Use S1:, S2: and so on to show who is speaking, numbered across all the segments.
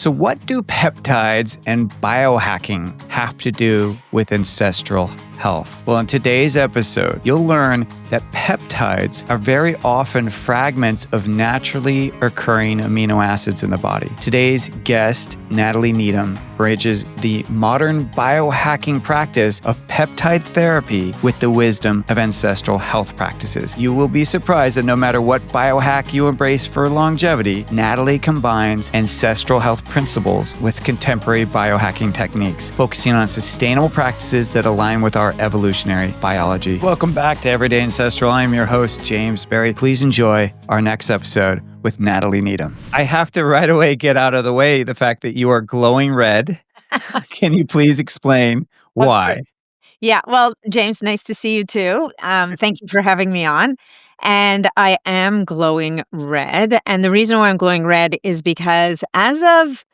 S1: So what do peptides and biohacking have to do with ancestral health? Well, in today's episode, you'll learn that peptides are very often fragments of naturally occurring amino acids in the body. Today's guest, Nathalie Needham, bridges the modern biohacking practice of peptide therapy with the wisdom of ancestral health practices. You will be surprised that no matter what biohack you embrace for longevity, Nathalie combines ancestral health principles with contemporary biohacking techniques, focusing on sustainable practices that align with our evolutionary biology. Welcome back to Everyday Ancestral. I'm your host, James Berry. Please enjoy our next episode with Nathalie Needham. I have to right away get out of the way the fact that you are glowing red. Can you please explain why?
S2: Yeah, well, James, nice to see you too. Thank you for having me on. And I am glowing red. And the reason why I'm glowing red is because as of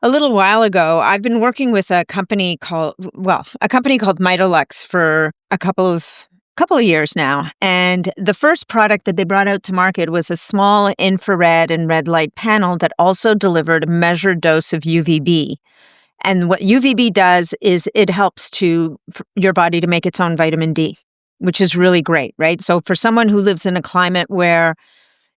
S2: a little while ago, I've been working with a company called Mitolux for a couple of years now. And the first product that they brought out to market was a small infrared and red light panel that also delivered a measured dose of UVB. And what UVB does is it helps your body to make its own vitamin D, which is really great, right? So for someone who lives in a climate where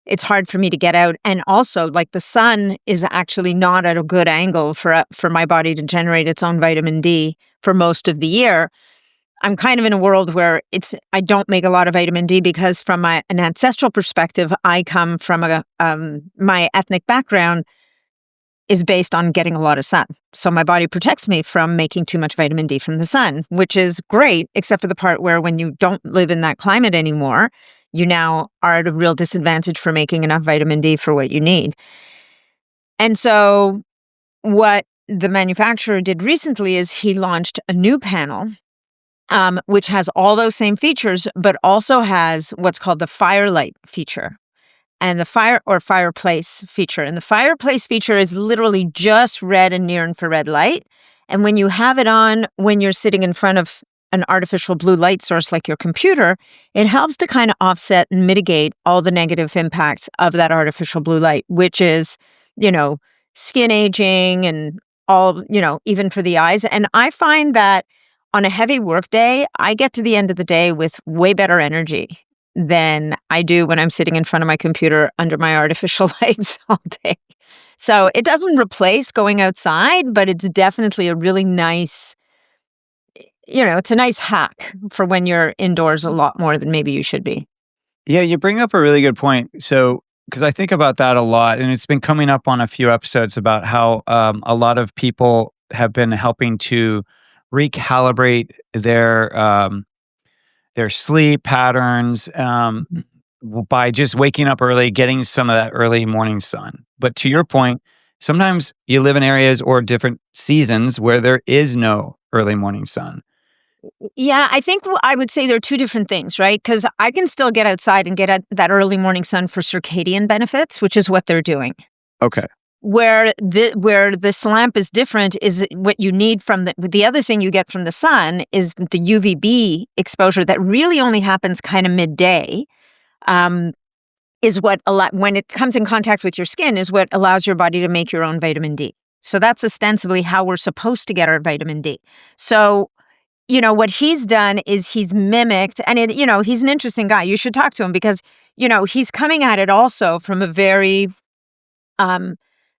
S2: it's hard for me to get out, and also like the sun is actually not at a good angle for my body to generate its own vitamin D for most of the year, I'm kind of in a world where I don't make a lot of vitamin D because from an ancestral perspective, I come from my ethnic background is based on getting a lot of sun. So my body protects me from making too much vitamin D from the sun, which is great, except for the part where when you don't live in that climate anymore, you now are at a real disadvantage for making enough vitamin D for what you need. And so what the manufacturer did recently is he launched a new panel, which has all those same features, but also has what's called the firelight feature. And the fireplace feature. And the fireplace feature is literally just red and near infrared light. And when you have it on, when you're sitting in front of an artificial blue light source like your computer, it helps to kind of offset and mitigate all the negative impacts of that artificial blue light, which is, skin aging and all, even for the eyes. And I find that on a heavy work day, I get to the end of the day with way better energy than I do when I'm sitting in front of my computer under my artificial lights all day. So it doesn't replace going outside, but it's definitely a really nice, it's a nice hack for when you're indoors a lot more than maybe you should be.
S1: Yeah, you bring up a really good point. So, because I think about that a lot, and it's been coming up on a few episodes about how a lot of people have been helping to recalibrate their sleep patterns by just waking up early, getting some of that early morning sun. But to your point, sometimes you live in areas or different seasons where there is no early morning sun.
S2: Yeah, I think I would say there are two different things, right? Because I can still get outside and get that early morning sun for circadian benefits, which is what they're doing.
S1: Okay.
S2: Where this lamp is different is what you need from the other thing you get from the sun is the UVB exposure that really only happens kind of midday. Is what when it comes in contact with your skin is what allows your body to make your own vitamin D. So that's ostensibly how we're supposed to get our vitamin D. So, what he's done is he's mimicked, and he's an interesting guy. You should talk to him because, he's coming at it also from a very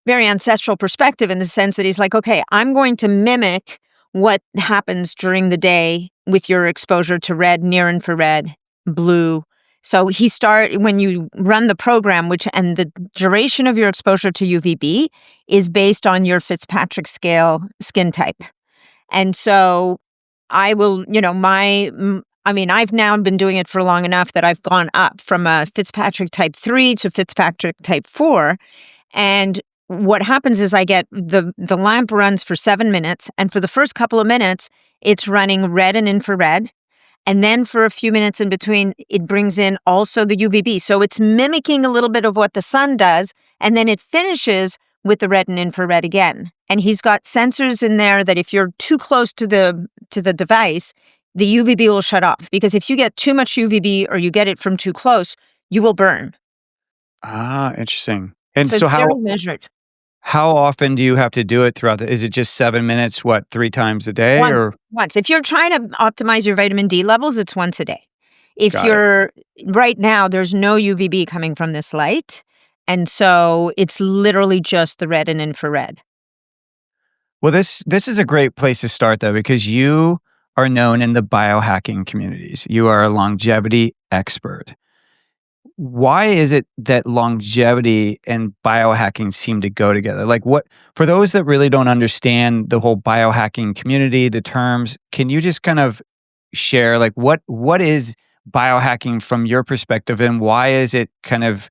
S2: ancestral perspective in the sense that he's like, okay, I'm going to mimic what happens during the day with your exposure to red, near infrared, blue. So when you run the program, and the duration of your exposure to UVB is based on your Fitzpatrick scale skin type. And so I will, I've now been doing it for long enough that I've gone up from a Fitzpatrick type 3 to Fitzpatrick type 4. And what happens is I get the lamp runs for 7 minutes. And for the first couple of minutes, it's running red and infrared. And then for a few minutes in between, it brings in also the UVB. So it's mimicking a little bit of what the sun does. And then it finishes with the red and infrared again. And he's got sensors in there that if you're too close to the device, the UVB will shut off. Because if you get too much UVB or you get it from too close, you will burn.
S1: Ah, interesting. And
S2: So
S1: so
S2: it's
S1: how
S2: very measured.
S1: How often do you have to do it throughout is it just 7 minutes, what, 3 times a day
S2: Once
S1: or
S2: once. If you're trying to optimize your vitamin D levels, it's once a day. If
S1: got it.
S2: you're right now, there's no UVB coming from this light, and so it's literally just the red and infrared.
S1: Well, this is a great place to start though, because you are known in the biohacking communities. You are a longevity expert. Why is it that longevity and biohacking seem to go together? Like what for those that really don't understand the whole biohacking community, the terms, can you just kind of share like what is biohacking from your perspective and why is it kind of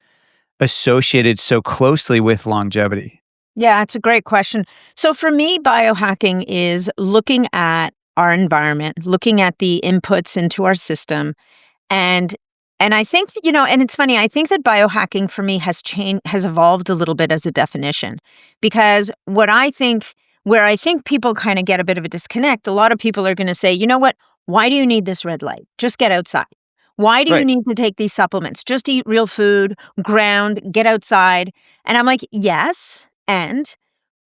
S1: associated so closely with longevity?
S2: Yeah, it's a great question. So for me, biohacking is looking at our environment, looking at the inputs into our system, and I think, and it's funny, I think that biohacking for me has evolved a little bit as a definition. Because where I think people kind of get a bit of a disconnect, a lot of people are going to say, you know what, why do you need this red light? Just get outside. Why do you
S1: Right.
S2: need to take these supplements? Just eat real food, ground, get outside. And I'm like, yes. And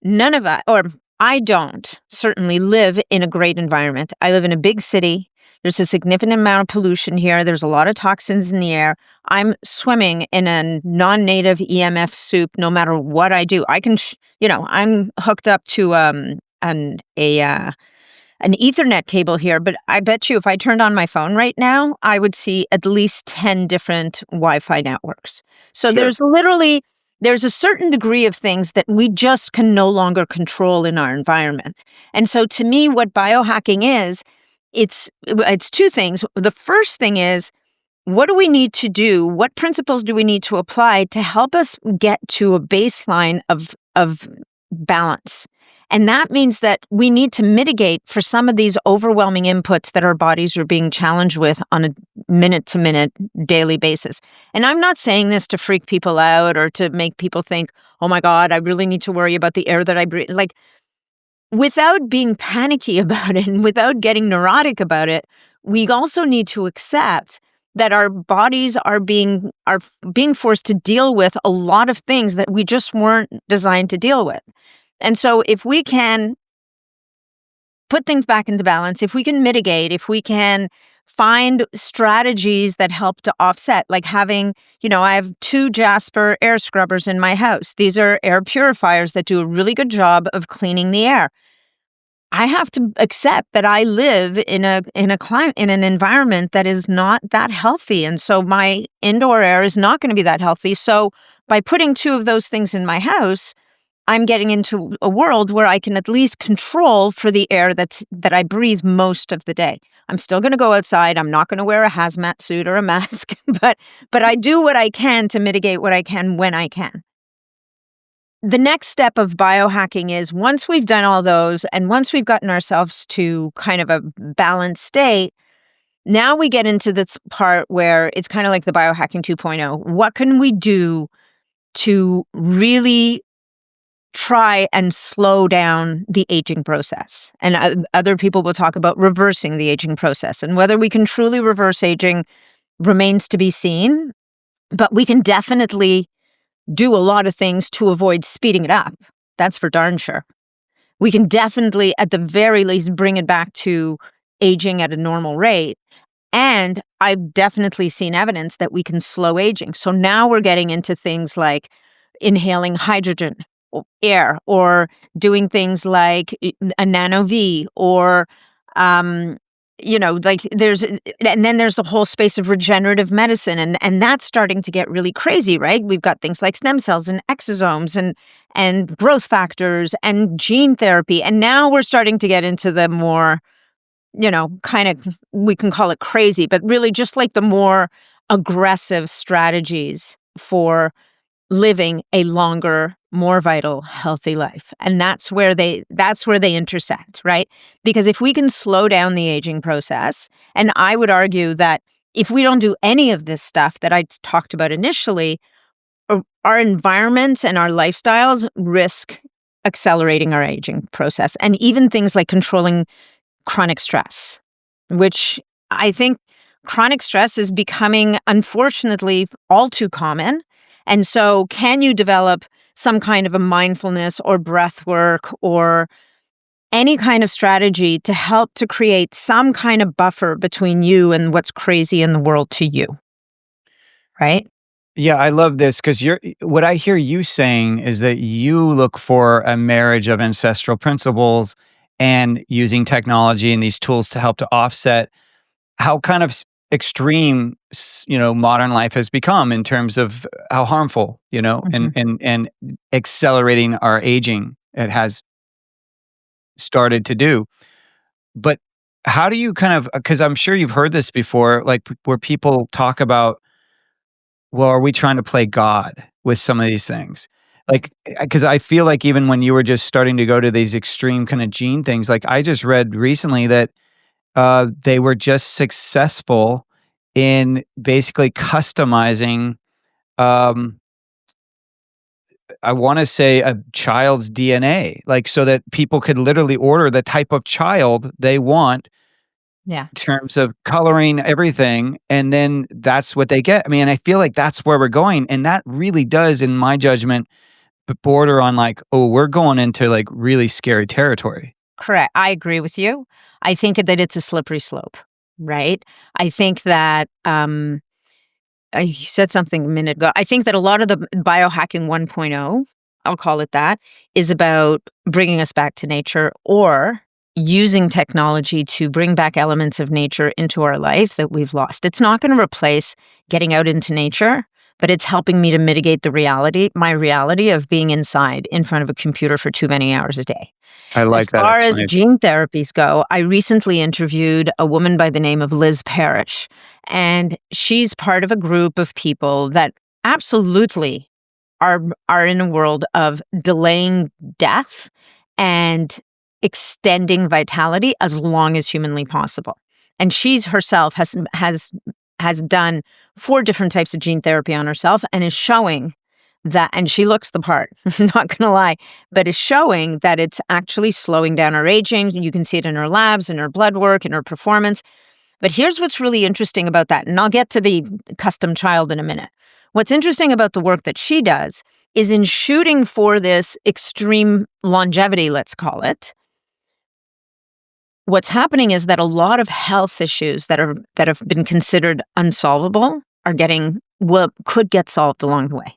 S2: none of us, or I don't certainly live in a great environment. I live in a big city. There's a significant amount of pollution here. There's a lot of toxins in the air. I'm swimming in a non-native EMF soup no matter what I do. I can, I'm hooked up to an Ethernet cable here, but I bet you if I turned on my phone right now, I would see at least 10 different Wi-Fi networks. So
S1: Sure.
S2: there's a certain degree of things that we just can no longer control in our environment. And so to me, what biohacking is, it's two things. The first thing is, what do we need to do? What principles do we need to apply to help us get to a baseline of balance? And that means that we need to mitigate for some of these overwhelming inputs that our bodies are being challenged with on a minute to minute daily basis. And I'm not saying this to freak people out or to make people think, oh my God, I really need to worry about the air that I breathe. Like, without being panicky about it and without getting neurotic about it, we also need to accept that our bodies are being forced to deal with a lot of things that we just weren't designed to deal with. And so if we can put things back into balance, if we can mitigate, if we can find strategies that help to offset, like having, I have 2 Jasper air scrubbers in my house. These are air purifiers that do a really good job of cleaning the air. I have to accept that I live in a climate, in an environment that is not that healthy, and so my indoor air is not going to be that healthy. So by putting 2 of those things in my house, I'm getting into a world where I can at least control for the air that I breathe most of the day. I'm still going to go outside. I'm not going to wear a hazmat suit or a mask, but I do what I can to mitigate what I can when I can. The next step of biohacking is once we've done all those and once we've gotten ourselves to kind of a balanced state, now we get into the part where it's kind of like the biohacking 2.0. What can we do to really try and slow down the aging process? And other people will talk about reversing the aging process. And whether we can truly reverse aging remains to be seen, but we can definitely do a lot of things to avoid speeding it up. That's for darn sure. We can definitely, at the very least, bring it back to aging at a normal rate. And I've definitely seen evidence that we can slow aging. So now we're getting into things like inhaling hydrogen or air, or doing things like a nano V, or like and then there's the whole space of regenerative medicine, and that's starting to get really crazy, right? We've got things like stem cells and exosomes and growth factors and gene therapy, and now we're starting to get into the more, kind of, we can call it crazy, but really just like the more aggressive strategies for living a longer, more vital, healthy life. And that's where they intersect, right? Because if we can slow down the aging process, and I would argue that if we don't do any of this stuff that I talked about initially, our environment and our lifestyles risk accelerating our aging process. And even things like controlling chronic stress, which I think chronic stress is becoming, unfortunately, all too common. And so can you develop some kind of a mindfulness or breath work or any kind of strategy to help to create some kind of buffer between you and what's crazy in the world to you, right?
S1: Yeah, I love this because what I hear you saying is that you look for a marriage of ancestral principles and using technology and these tools to help to offset how kind of extreme, modern life has become in terms of how harmful,
S2: Mhm.
S1: and accelerating our aging it has started to do. But how do you kind of, because I'm sure you've heard this before, like where people talk about, well, are we trying to play God with some of these things? Like, because I feel like even when you were just starting to go to these extreme kind of gene things, like I just read recently that they were just successful in basically customizing, um, I want to say a child's DNA, like so that people could literally order the type of child they want
S2: Yeah.
S1: in terms of coloring, everything, and then that's what they get. I mean, I feel like that's where we're going, and that really does, in my judgment, border on like, oh, we're going into like really scary territory.
S2: Correct. I agree with you. I think that it's a slippery slope, right? I think that you said something a minute ago. I think that a lot of the biohacking 1.0, I'll call it that, is about bringing us back to nature or using technology to bring back elements of nature into our life that we've lost. It's not going to replace getting out into nature, but it's helping me to mitigate my reality of being inside in front of a computer for too many hours a day.
S1: I
S2: As
S1: like that
S2: far as
S1: explanation.
S2: gene therapies go, I recently interviewed a woman by the name of Liz Parrish, and she's part of a group of people that absolutely are in a world of delaying death and extending vitality as long as humanly possible. And she's herself has done 4 different types of gene therapy on herself and is showing that, and she looks the part, not gonna lie, but is showing that it's actually slowing down her aging. You can see it in her labs, in her blood work, in her performance. But here's what's really interesting about that, and I'll get to the custom child in a minute. What's interesting about the work that she does is in shooting for this extreme longevity, let's call it, what's happening is that a lot of health issues that have been considered unsolvable could get solved along the way.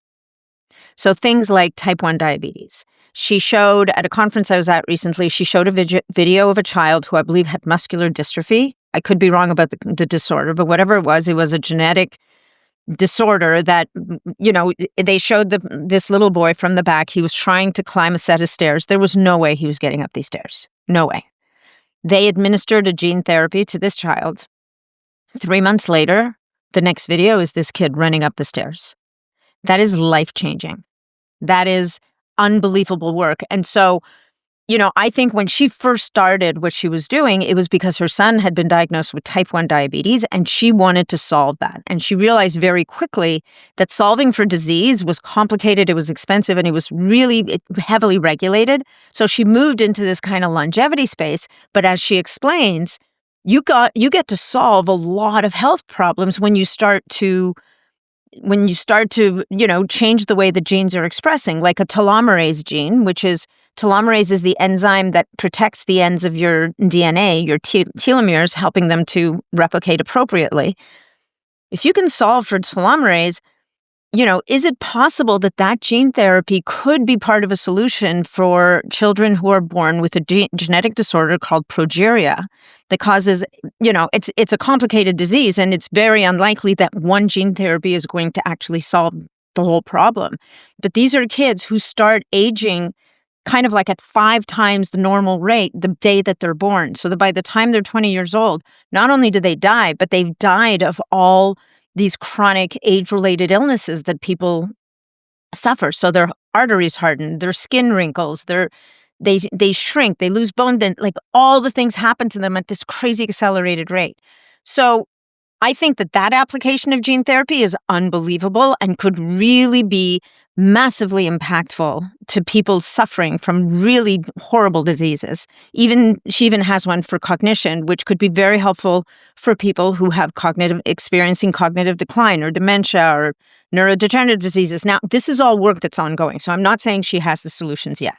S2: So things like type 1 diabetes. She showed at a conference I was at recently, she showed a video of a child who I believe had muscular dystrophy. I could be wrong about the disorder, but whatever it was a genetic disorder that, they showed this little boy from the back. He was trying to climb a set of stairs. There was no way he was getting up these stairs. No way. They administered a gene therapy to this child. 3 months later, the next video is this kid running up the stairs. That is life-changing. That is unbelievable work. And so, I think when she first started what she was doing, it was because her son had been diagnosed with type 1 diabetes and she wanted to solve that. And she realized very quickly that solving for disease was complicated, it was expensive, and it was really heavily regulated. So she moved into this kind of longevity space. But as she explains, you get to solve a lot of health problems when you start to change the way the genes are expressing, like a telomerase gene, telomerase is the enzyme that protects the ends of your DNA, your telomeres, helping them to replicate appropriately. If you can solve for telomerase, is it possible that gene therapy could be part of a solution for children who are born with a genetic disorder called progeria that causes, it's a complicated disease, and it's very unlikely that one gene therapy is going to actually solve the whole problem. But these are kids who start aging kind of like at 5 times the normal rate the day that they're born. So that by the time they're 20 years old, not only do they die, but they've died of all these chronic age-related illnesses that people suffer. So their arteries harden, their skin wrinkles, they shrink, they lose bone density, like all the things happen to them at this crazy accelerated rate. So I think that application of gene therapy is unbelievable and could really be massively impactful to people suffering from really horrible diseases. She even has one for cognition, which could be very helpful for people who have experiencing cognitive decline or dementia or neurodegenerative diseases. Now, this is all work that's ongoing, so I'm not saying she has the solutions yet.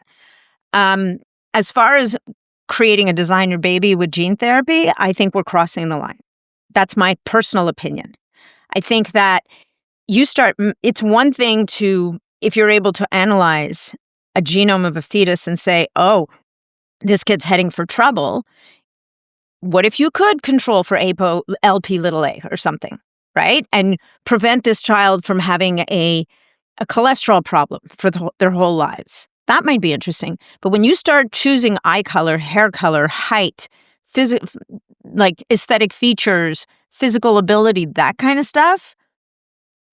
S2: As far as creating a designer baby with gene therapy, I think we're crossing the line. That's my personal opinion. I think that it's one thing if you're able to analyze a genome of a fetus and say, oh, this kid's heading for trouble. What if you could control for LP(a) or something, right? And prevent this child from having a cholesterol problem for their whole lives. That might be interesting. But when you start choosing eye color, hair color, height, like aesthetic features, physical ability, that kind of stuff.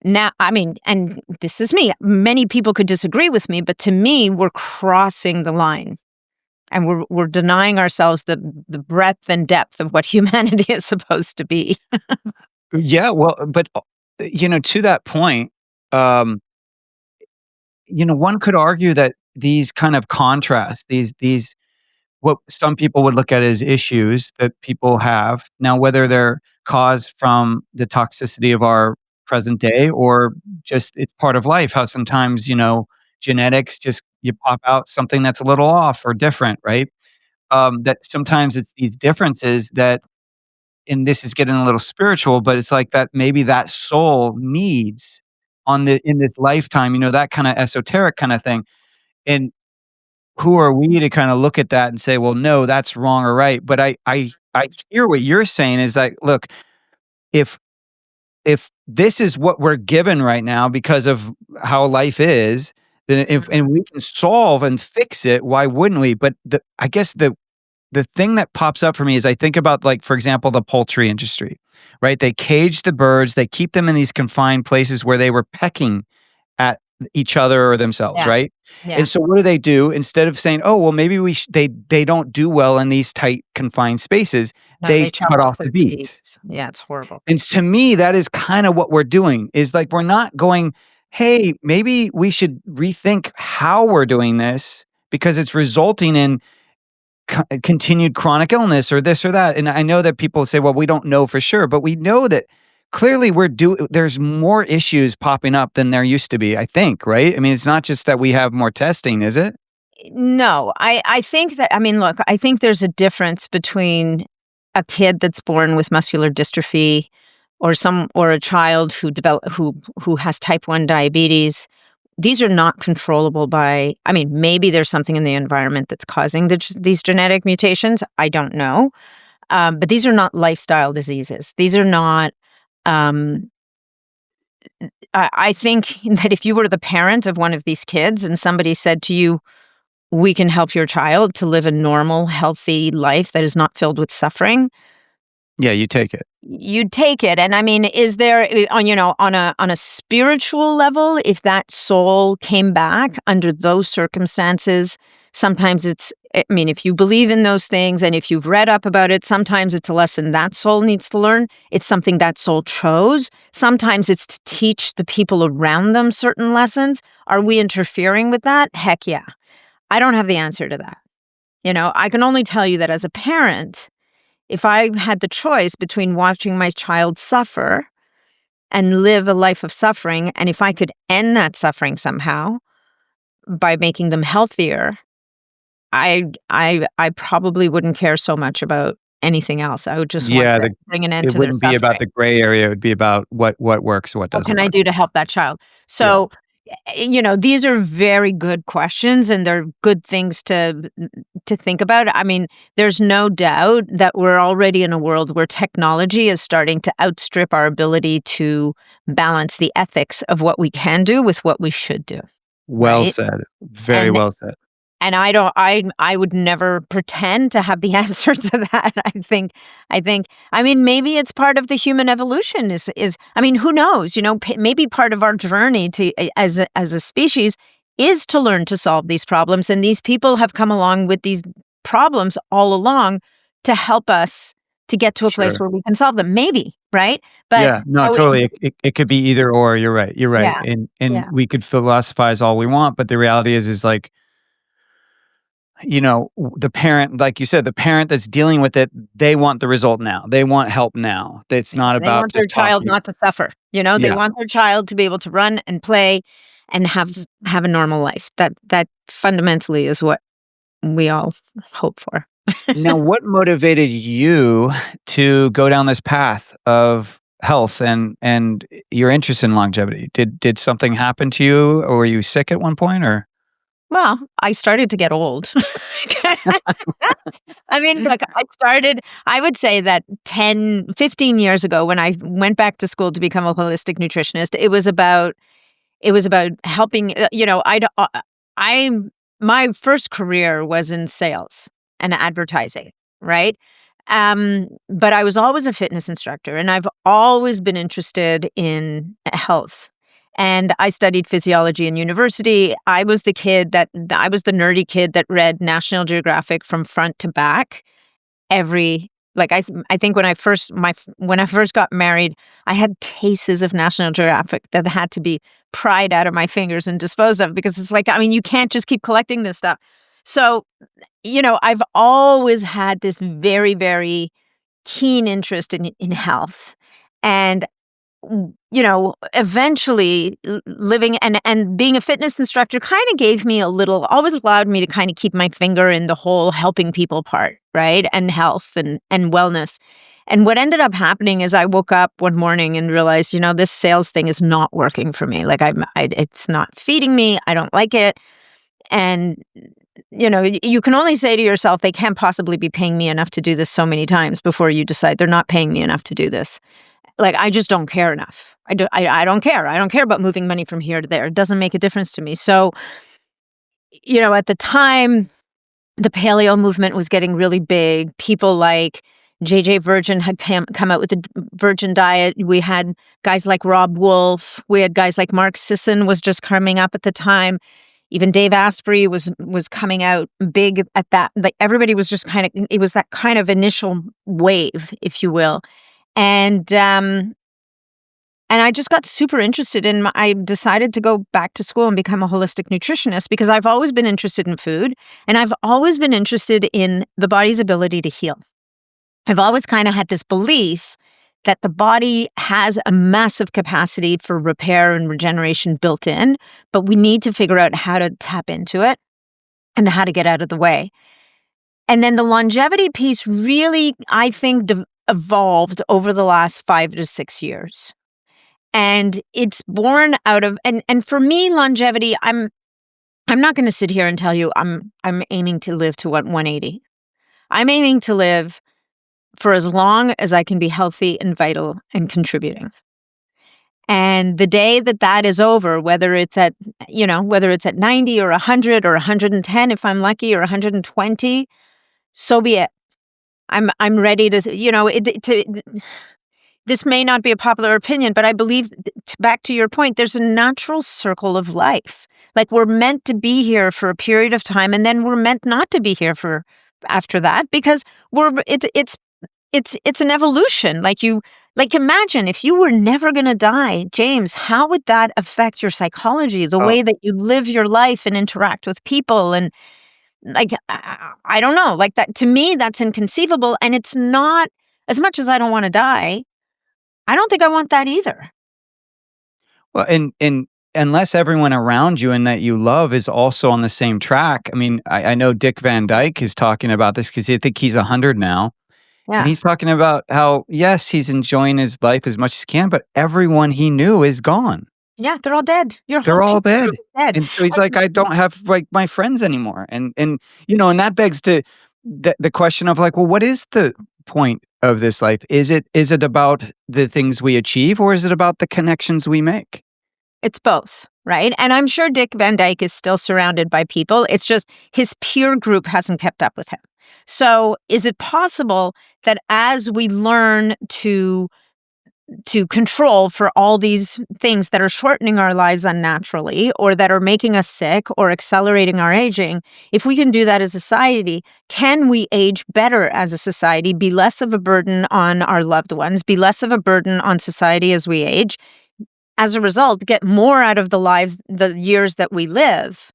S2: Now, I mean, and this is me. Many people could disagree with me, but to me, we're crossing the line. And we're denying ourselves the breadth and depth of what humanity is supposed to be.
S1: Yeah, well, but to that point, one could argue that these kind of contrasts, these what some people would look at as issues that people have now, whether they're caused from the toxicity of our present day or just it's part of life. How sometimes genetics just you pop out something that's a little off or different, right? That sometimes it's these differences that, and this is getting a little spiritual, but it's like that maybe that soul needs in this lifetime, that kind of esoteric kind of thing. And who are we to kind of look at that and say, well, no, that's wrong or right? But I hear what you're saying is like, look, if this is what we're given right now because of how life is, then and we can solve and fix it, why wouldn't we? But I guess the thing that pops up for me is I think about, like, for example, the poultry industry, right? They cage the birds, they keep them in these confined places where they were pecking at each other or themselves,
S2: Yeah.
S1: right?
S2: Yeah.
S1: And so what do? Instead of saying, oh, well, maybe they don't do well in these tight confined spaces,
S2: No,
S1: they
S2: chop
S1: cut
S2: off
S1: off the
S2: the
S1: beaks.
S2: beaks. Yeah, it's horrible.
S1: And to me, that is kind of what we're doing, is like we're not going, hey, maybe we should rethink how we're doing this because it's resulting in continued chronic illness or this or that. And I know that people say, well, we don't know for sure, but we know that clearly there's more issues popping up than there used to be, I think, right? I mean, it's not just that we have more testing, is it?
S2: No, I think that, I mean, look, I think there's a difference between a kid that's born with muscular dystrophy or a child who has type 1 diabetes. These are not controllable by, I mean, maybe there's something in the environment that's causing these genetic mutations. I don't know. But these are not lifestyle diseases. These are not, I think that if you were the parent of one of these kids and somebody said to you, we can help your child to live a normal, healthy life that is not filled with suffering.
S1: Yeah, you take it.
S2: You'd take it. And I mean, is there on a spiritual level, if that soul came back under those circumstances, sometimes if you believe in those things and if you've read up about it, sometimes it's a lesson that soul needs to learn. It's something that soul chose. Sometimes it's to teach the people around them certain lessons. Are we interfering with that? Heck yeah. I don't have the answer to that. I can only tell you that as a parent, if I had the choice between watching my child suffer and live a life of suffering, and if I could end that suffering somehow by making them healthier, I probably wouldn't care so much about anything else. I would just want to bring an end to their suffering.
S1: It wouldn't be about the gray area. It would be about what works, what doesn't.
S2: What can I do to help that child? So, these are very good questions, and they're good things to think about. I mean, there's no doubt that we're already in a world where technology is starting to outstrip our ability to balance the ethics of what we can do with what we should do.
S1: Well
S2: right?
S1: said. Very well said.
S2: And I would never pretend to have the answer to that. I mean, maybe it's part of the human evolution who knows, maybe part of our journey as a species is to learn to solve these problems. And these people have come along with these problems all along to help us to get to a place
S1: Sure.
S2: where we can solve them. Maybe, right? But
S1: Yeah, no,
S2: oh,
S1: totally. It could be either or. You're right. You're right.
S2: yeah,
S1: And
S2: yeah.
S1: we could philosophize all we want, but the reality is like, the parent, like you said, the parent that's dealing with it, they want the result now. They want help now. It's not
S2: They
S1: about
S2: want their
S1: just
S2: child
S1: talking.
S2: not to suffer. They
S1: Yeah.
S2: want their child to be able to run and play and have a normal life. That fundamentally is what we all hope for.
S1: Now, what motivated you to go down this path of health and your interest in longevity? Did something happen to you, or were you sick at one point, or?
S2: Well, I started to get old. I mean, look, I would say that 10, 15 years ago when I went back to school to become a holistic nutritionist, it was about helping, I my first career was in sales and advertising, right? But I was always a fitness instructor and I've always been interested in health. And I studied physiology in university. I was the nerdy kid that read National Geographic from front to back I think when I first got married, I had cases of National Geographic that had to be pried out of my fingers and disposed of because it's like, I mean, you can't just keep collecting this stuff. So, I've always had this very, very keen interest in health. And eventually living and being a fitness instructor kind of gave me always allowed me to kind of keep my finger in the whole helping people part, right? And health and wellness. And what ended up happening is I woke up one morning and realized, this sales thing is not working for me. Like it's not feeding me. I don't like it. And you can only say to yourself, they can't possibly be paying me enough to do this so many times before you decide they're not paying me enough to do this. Like, I just don't care enough. I don't care. I don't care about moving money from here to there. It doesn't make a difference to me. So, at the time, the paleo movement was getting really big. People like JJ Virgin had come out with the Virgin diet. We had guys like Rob Wolf. We had guys like Mark Sisson was just coming up at the time. Even Dave Asprey was coming out big at that. Like everybody was just it was that kind of initial wave, if you will. And I just got super interested I decided to go back to school and become a holistic nutritionist because I've always been interested in food and I've always been interested in the body's ability to heal. I've always kind of had this belief that the body has a massive capacity for repair and regeneration built in, but we need to figure out how to tap into it and how to get out of the way. And then the longevity piece really, I think, evolved over the last 5 to 6 years. And it's born out of and for me, longevity, I'm not going to sit here and tell you I'm aiming to live to 180. I'm aiming to live for as long as I can be healthy and vital and contributing. And the day that is over, whether it's at 90 or 100 or 110 if I'm lucky or 120, so be it. I'm ready to this may not be a popular opinion, but I believe, back to your point, there's a natural circle of life. Like we're meant to be here for a period of time, and then we're meant not to be here for after that because it's an evolution. Like imagine if you were never going to die, James, how would that affect your psychology, the way that you live your life and interact with people? And like, I don't know, like that, to me, that's inconceivable. And it's not, as much as I don't want to die, I don't think I want that either.
S1: Well, and unless everyone around you and that you love is also on the same track. I mean, I know Dick Van Dyke is talking about this because I think he's 100 now. And
S2: Yeah.
S1: he's talking about how, yes, he's enjoying his life as much as he can, but everyone he knew is gone.
S2: Yeah, they're all dead. Your whole
S1: They're all
S2: people
S1: dead.
S2: group is dead.
S1: And so he's like, I don't have like my friends anymore. And and that begs to the question of like, well, what is the point of this life? Is it about the things we achieve, or is it about the connections we make?
S2: It's both, right? And I'm sure Dick Van Dyke is still surrounded by people. It's just his peer group hasn't kept up with him. So is it possible that as we learn to control for all these things that are shortening our lives unnaturally or that are making us sick or accelerating our aging, if we can do that as a society, can we age better as a society, be less of a burden on our loved ones, be less of a burden on society as we age? As a result, get more out of the years that we live,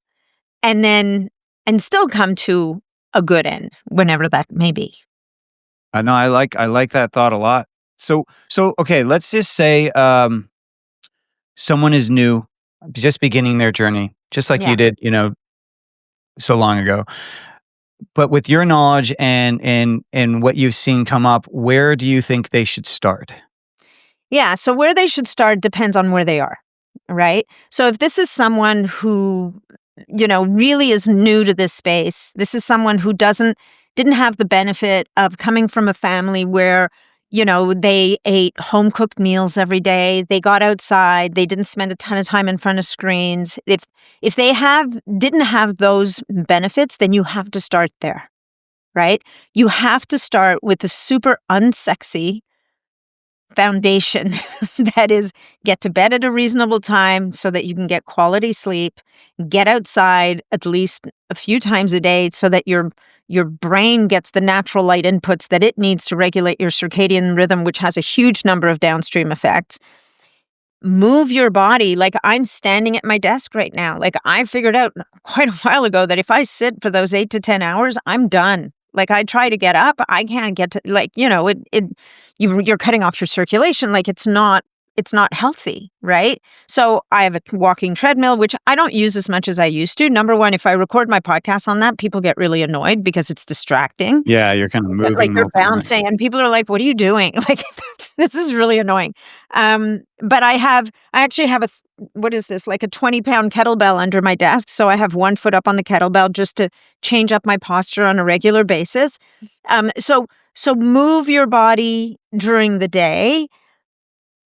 S2: and still come to a good end, whenever that may be.
S1: I know I like that thought a lot. So okay, let's just say someone is new, just beginning their journey, just like
S2: Yeah.
S1: you did, so long ago. But with your knowledge and what you've seen come up, where do you think they should start?
S2: Yeah. So where they should start depends on where they are, right? So if this is someone who, really is new to this space, this is someone who didn't have the benefit of coming from a family where, they ate home cooked meals every day, they got outside, they didn't spend a ton of time in front of screens. If they didn't have those benefits, then you have to start there, right? You have to start with the super unsexy foundation that is, get to bed at a reasonable time so that you can get quality sleep, get outside at least a few times a day so that your brain gets the natural light inputs that it needs to regulate your circadian rhythm, which has a huge number of downstream effects. Move your body. Like, I'm standing at my desk right now. Like, I figured out quite a while ago that if I sit for those 8 to 10 hours, I'm done. Like, I try to get up, I can't get to, you're cutting off your circulation. Like, it's not healthy, right? So I have a walking treadmill, which I don't use as much as I used to. Number one, if I record my podcast on that, people get really annoyed because it's distracting.
S1: Yeah, you're kind of
S2: Like,
S1: moving the
S2: you're
S1: whole time, right?
S2: bouncing and people are like, "What are you doing?" Like, this is really annoying. But I actually have what is this? Like a 20-pound kettlebell under my desk. So I have one foot up on the kettlebell just to change up my posture on a regular basis. So move your body during the day,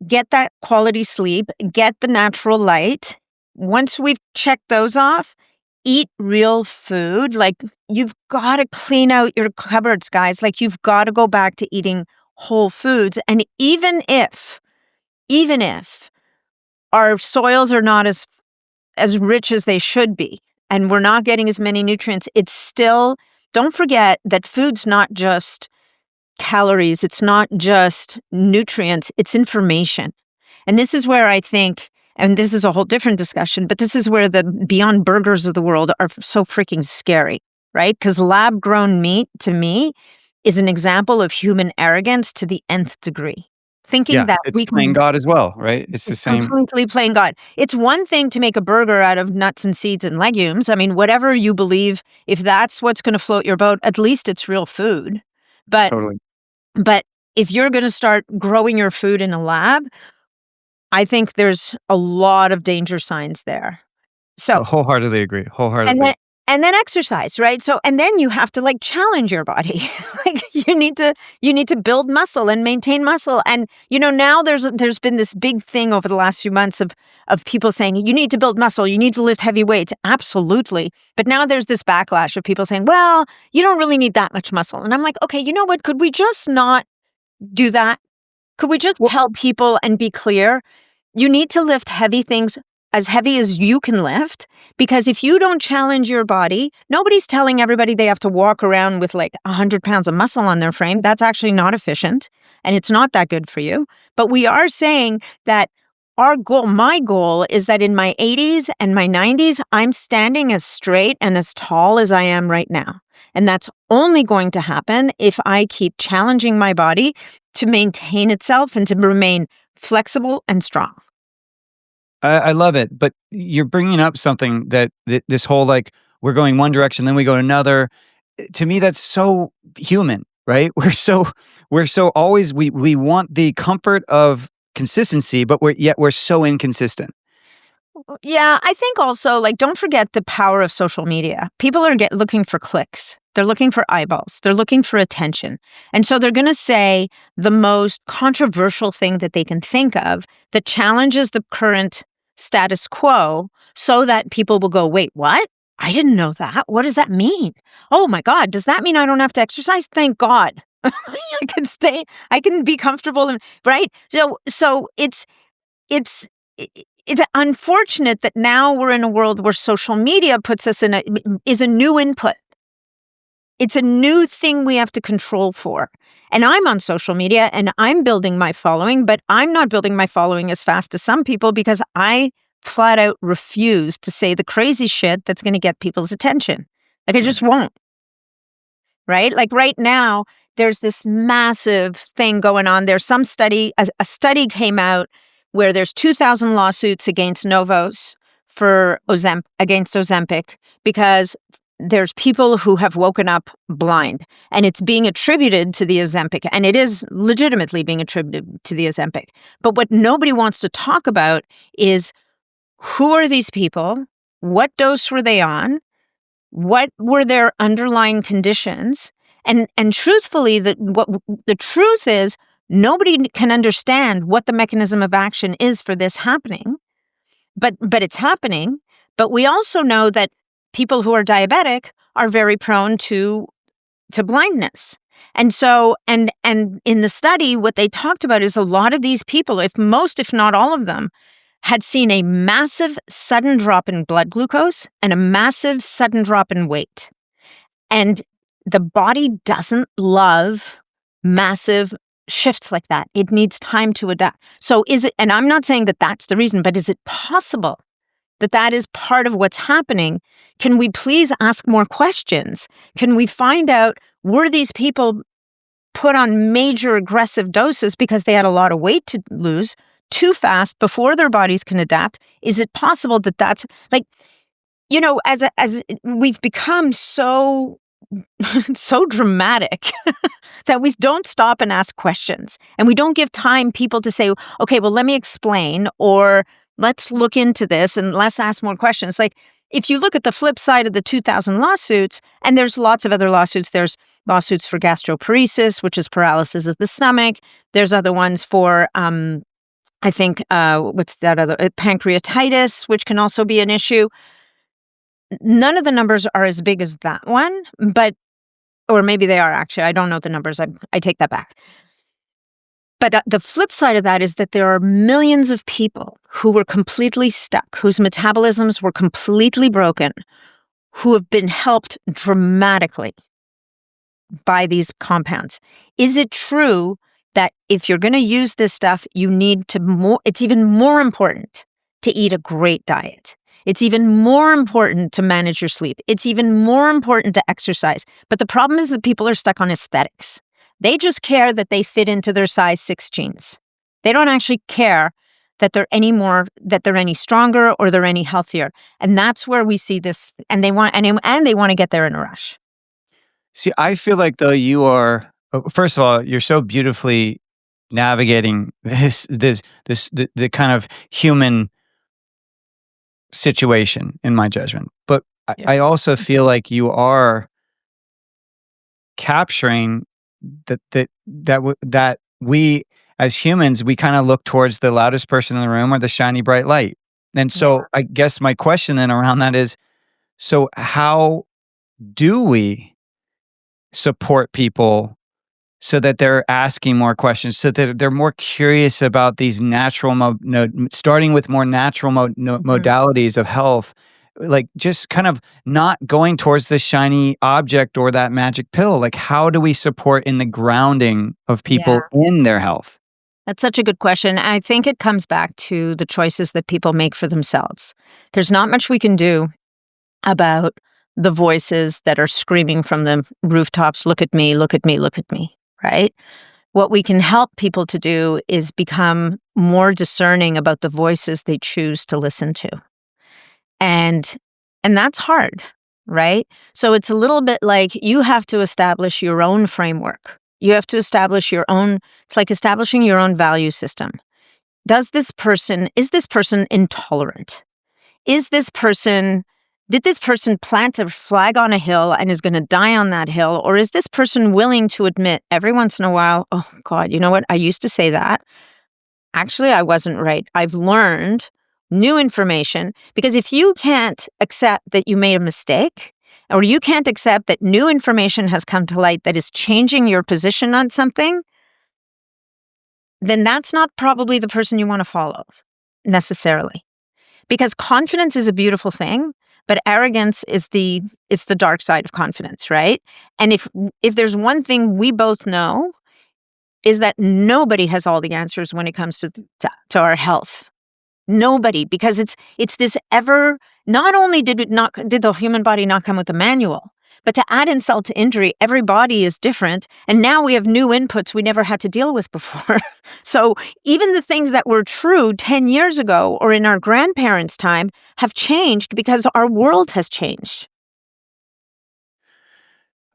S2: get that quality sleep, get the natural light. Once we've checked those off, eat real food. Like, you've got to clean out your cupboards, guys. Like, you've got to go back to eating whole foods. And even if our soils are not as rich as they should be, and we're not getting as many nutrients, it's still, don't forget that food's not just calories, it's not just nutrients, it's information. And this is where I think, and this is a whole different discussion, but this is where the Beyond Burgers of the world are so freaking scary, right? Because lab-grown meat, to me, is an example of human arrogance to the nth degree. Thinking
S1: Yeah,
S2: that
S1: it's
S2: we
S1: playing
S2: can
S1: God as well, right? It's the
S2: It's
S1: same.
S2: completely playing God. It's one thing to make a burger out of nuts and seeds and legumes. I mean, whatever you believe, if that's what's going to float your boat, at least it's real food. But
S1: Totally.
S2: but if you're going to start growing your food in a lab, I think there's a lot of danger signs there. So,
S1: Wholeheartedly agree.
S2: and
S1: Wholeheartedly.
S2: then exercise, right? So, and then you have to like challenge your body. Like, you need to build muscle and maintain muscle. And now there's been this big thing over the last few months of people saying you need to build muscle, you need to lift heavy weights. Absolutely. But now there's this backlash of people saying, well, you don't really need that much muscle. And I'm like, okay, you know what? Could we just not do that? Could we just
S1: Well,
S2: tell people and be clear? You need to lift heavy things, as heavy as you can lift, because if you don't challenge your body, nobody's telling everybody they have to walk around with like 100 pounds of muscle on their frame. That's actually not efficient, and it's not that good for you. But we are saying that my goal is that in my 80s and my 90s, I'm standing as straight and as tall as I am right now. And that's only going to happen if I keep challenging my body to maintain itself and to remain flexible and strong.
S1: I love it, but you're bringing up something that this whole, like, we're going one direction, then we go another. To me, that's so human, right? We're so always, we want the comfort of consistency, but we're so inconsistent.
S2: Yeah, I think also, like, don't forget the power of social media. People are looking for clicks. They're looking for eyeballs. They're looking for attention. And so they're going to say the most controversial thing that they can think of that challenges the current status quo so that people will go, wait, what? I didn't know that. What does that mean? Oh my God, does that mean I don't have to exercise? Thank God. I can be comfortable and right. So it's it's unfortunate that now we're in a world where social media puts us is a new input. It's a new thing we have to control for. And I'm on social media and I'm building my following, but I'm not building my following as fast as some people because I flat out refuse to say the crazy shit that's going to get people's attention. Like I just won't. Right? Like right now, there's this massive thing going on. There's some study, a study came out where there's 2,000 lawsuits against Novos against Ozempic because there's people who have woken up blind and it's being attributed to the Ozempic, and it is legitimately being attributed to the Ozempic. But what nobody wants to talk about is who are these people? What dose were they on? What were their underlying conditions? And truthfully, what the truth is, nobody can understand what the mechanism of action is for this happening. But it's happening. But we also know that people who are diabetic are very prone to blindness. And so, and in the study, what they talked about is a lot of these people, if not all of them, had seen a massive sudden drop in blood glucose and a massive sudden drop in weight. And the body doesn't love massive shifts like that. It needs time to adapt. So and I'm not saying that that's the reason, but is it possible that is part of what's happening? Can we please ask more questions? Can we find out, were these people put on major aggressive doses because they had a lot of weight to lose too fast before their bodies can adapt? Is it possible that that's like, as we've become so dramatic that we don't stop and ask questions, and we don't give time people to say, okay, well, let me explain, or let's look into this and let's ask more questions. Like, if you look at the flip side of the 2,000 lawsuits, and there's lots of other lawsuits, there's lawsuits for gastroparesis, which is paralysis of the stomach. There's other ones for, I think, what's that other, pancreatitis, which can also be an issue. None of the numbers are as big as that one, or maybe they are actually. I don't know the numbers. I take that back. But the flip side of that is that there are millions of people who were completely stuck, whose metabolisms were completely broken, who have been helped dramatically by these compounds. Is it true that if you're going to use this stuff, you need to it's even more important to eat a great diet. It's even more important to manage your sleep. It's even more important to exercise. But the problem is that people are stuck on aesthetics. They just care that they fit into their size 6 jeans. They don't actually care that they're any stronger or they're any healthier. And that's where we see this, and they want to get there in a rush.
S1: See, I feel like though you are, first of all, you're so beautifully navigating the kind of human situation, in my judgment. But
S2: Yeah.
S1: I also feel like you are capturing that we as humans, we kind of look towards the loudest person in the room or the shiny bright light. And so I guess my question then around that is, so how do we support people so that they're asking more questions, so that they're more curious about these natural, starting with more natural modalities of health, like just kind of not going towards the shiny object or that magic pill? Like, how do we support in the grounding of people in their health?
S2: That's such a good question. I think it comes back to the choices that people make for themselves. There's not much we can do about the voices that are screaming from the rooftops, look at me, look at me, look at me, right? What we can help people to do is become more discerning about the voices they choose to listen to. And that's hard, right? So it's a little bit like you have to establish your own framework. You have to establish it's like establishing your own value system. Is this person intolerant? Did this person plant a flag on a hill and is going to die on that hill? Or is this person willing to admit every once in a while, oh God, you know what? I used to say that. Actually, I wasn't right. I've learned new information. Because if you can't accept that you made a mistake or you can't accept that new information has come to light that is changing your position on something, then that's not probably the person you want to follow necessarily. Because confidence is a beautiful thing, but arrogance is it's the dark side of confidence, right? And if there's one thing we both know is that nobody has all the answers when it comes to our health. Nobody, because it's this ever. Not only did the human body not come with a manual, but to add insult to injury, every body is different, and now we have new inputs we never had to deal with before. So even the things that were true 10 years ago or in our grandparents' time have changed because our world has changed.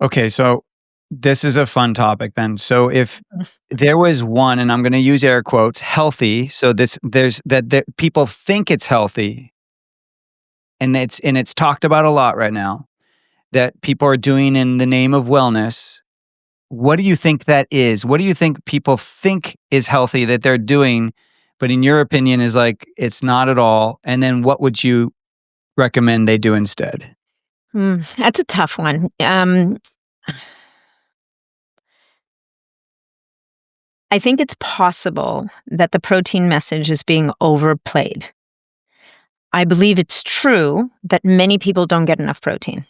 S1: Okay, so this is a fun topic then. So if there was one, and I'm going to use air quotes, healthy, so there's that people think it's healthy, and it's talked about a lot right now, that people are doing in the name of wellness. What do you think that is? What do you think people think is healthy that they're doing, but in your opinion is like, it's not at all? And then what would you recommend they do instead?
S2: That's a tough one. I think it's possible that the protein message is being overplayed. I believe it's true that many people don't get enough protein.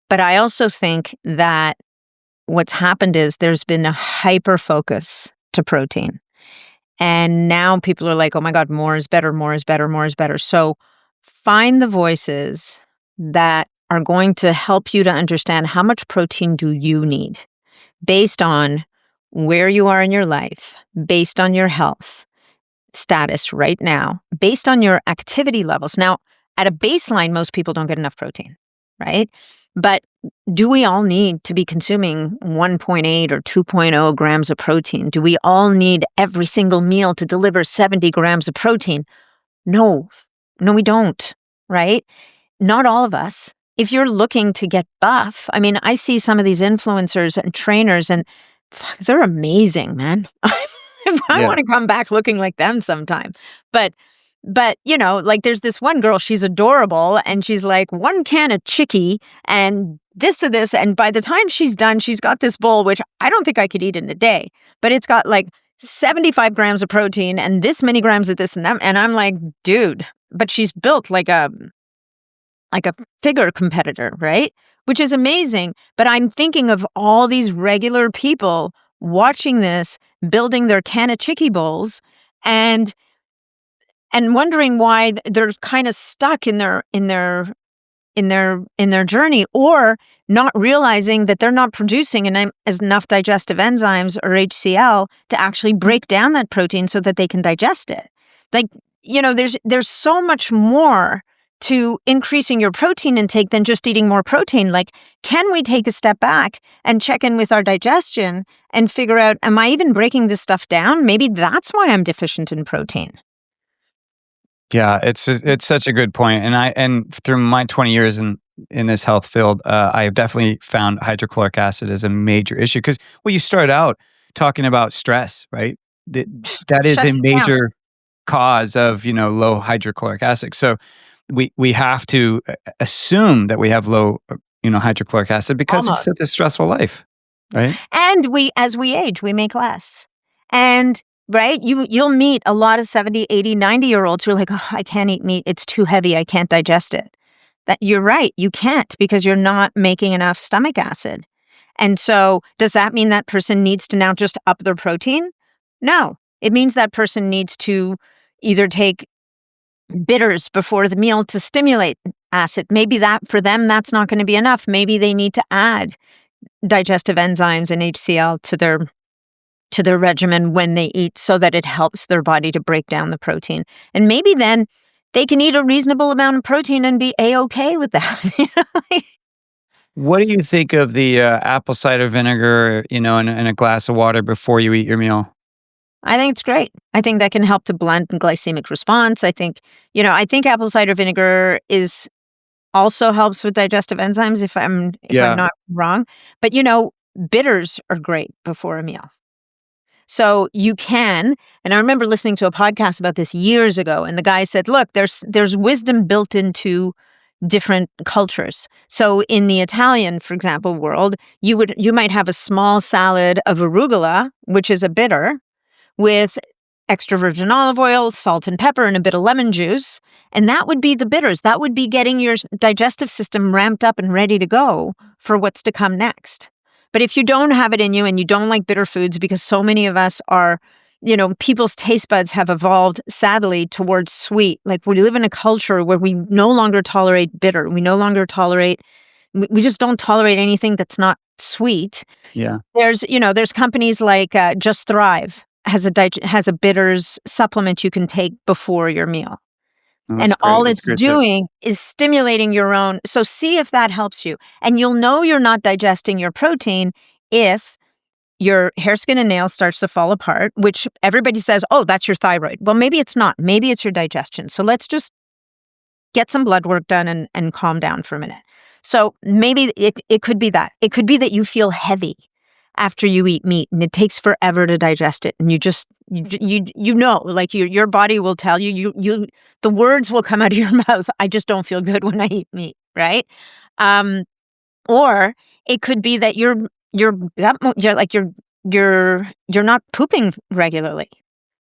S2: But I also think that what's happened is there's been a hyper focus to protein. And now people are like, oh my God, more is better, more is better, more is better. So find the voices that are going to help you to understand how much protein do you need based on where you are in your life, based on your health status right now, based on your activity levels. Now, at a baseline, most people don't get enough protein, right? But do we all need to be consuming 1.8 or 2.0 grams of protein? Do we all need every single meal to deliver 70 grams of protein? No, we don't, right? Not all of us. If you're looking to get buff, I mean, I see some of these influencers and trainers and fuck, they're amazing, man. I want to come back looking like them sometime. But like there's this one girl, she's adorable, and she's like 1 can of chicky and this to this. And by the time she's done, she's got this bowl, which I don't think I could eat in a day, but it's got like 75 grams of protein and this many grams of this and that. And I'm like, dude, but she's built like a figure competitor, right? Which is amazing. But I'm thinking of all these regular people watching this, building their can of chicky bowls and wondering why they're kind of stuck in their journey, or not realizing that they're not producing enough digestive enzymes or HCl to actually break down that protein so that they can digest it. Like, there's so much more to increasing your protein intake than just eating more protein. Like, can we take a step back and check in with our digestion and figure out, am I even breaking this stuff down? Maybe that's why I'm deficient in protein.
S1: Yeah, it's such a good point. And through my 20 years in this health field, I have definitely found hydrochloric acid as a major issue because you start out talking about stress, right? That is a major cause of low hydrochloric acid. So we have to assume that we have low hydrochloric acid because it's such a stressful life, right?
S2: And as we age, we make less. And right? You'll meet a lot of 70, 80, 90-year-olds who are like, oh, I can't eat meat. It's too heavy. I can't digest it. That you're right. You can't because you're not making enough stomach acid. And so does that mean that person needs to now just up their protein? No. It means that person needs to either take bitters before the meal to stimulate acid. Maybe that for them, that's not going to be enough. Maybe they need to add digestive enzymes and HCl to their regimen when they eat so that it helps their body to break down the protein. And maybe then they can eat a reasonable amount of protein and be A-okay with that.
S1: What do you think of the apple cider vinegar, in a glass of water before you eat your meal?
S2: I think it's great. I think that can help to blunt glycemic response. I think apple cider vinegar also helps with digestive enzymes if I'm not wrong. But bitters are great before a meal. So you can, and I remember listening to a podcast about this years ago, and the guy said, look, there's wisdom built into different cultures. So in the Italian, for example, world, you might have a small salad of arugula, which is a bitter, with extra virgin olive oil, salt and pepper, and a bit of lemon juice. And that would be the bitters. That would be getting your digestive system ramped up and ready to go for what's to come next. But if you don't have it in you and you don't like bitter foods, because so many of us are, people's taste buds have evolved, sadly, towards sweet. Like we live in a culture where we no longer tolerate bitter. We no longer we just don't tolerate anything that's not sweet.
S1: Yeah.
S2: There's companies like Just Thrive has a bitters supplement you can take before your meal.
S1: Oh,
S2: And
S1: great.
S2: all
S1: That's
S2: it's
S1: a great tip.
S2: doing is stimulating your own. So see if that helps you. And you'll know you're not digesting your protein if your hair, skin, and nails starts to fall apart, which everybody says, oh, that's your thyroid. Well, maybe it's not. Maybe it's your digestion. So let's just get some blood work done and calm down for a minute. So maybe it could be that. It could be that you feel heavy after you eat meat and it takes forever to digest it. And like your body will tell you, the words will come out of your mouth. I just don't feel good when I eat meat, right? Or it could be that you're not pooping regularly.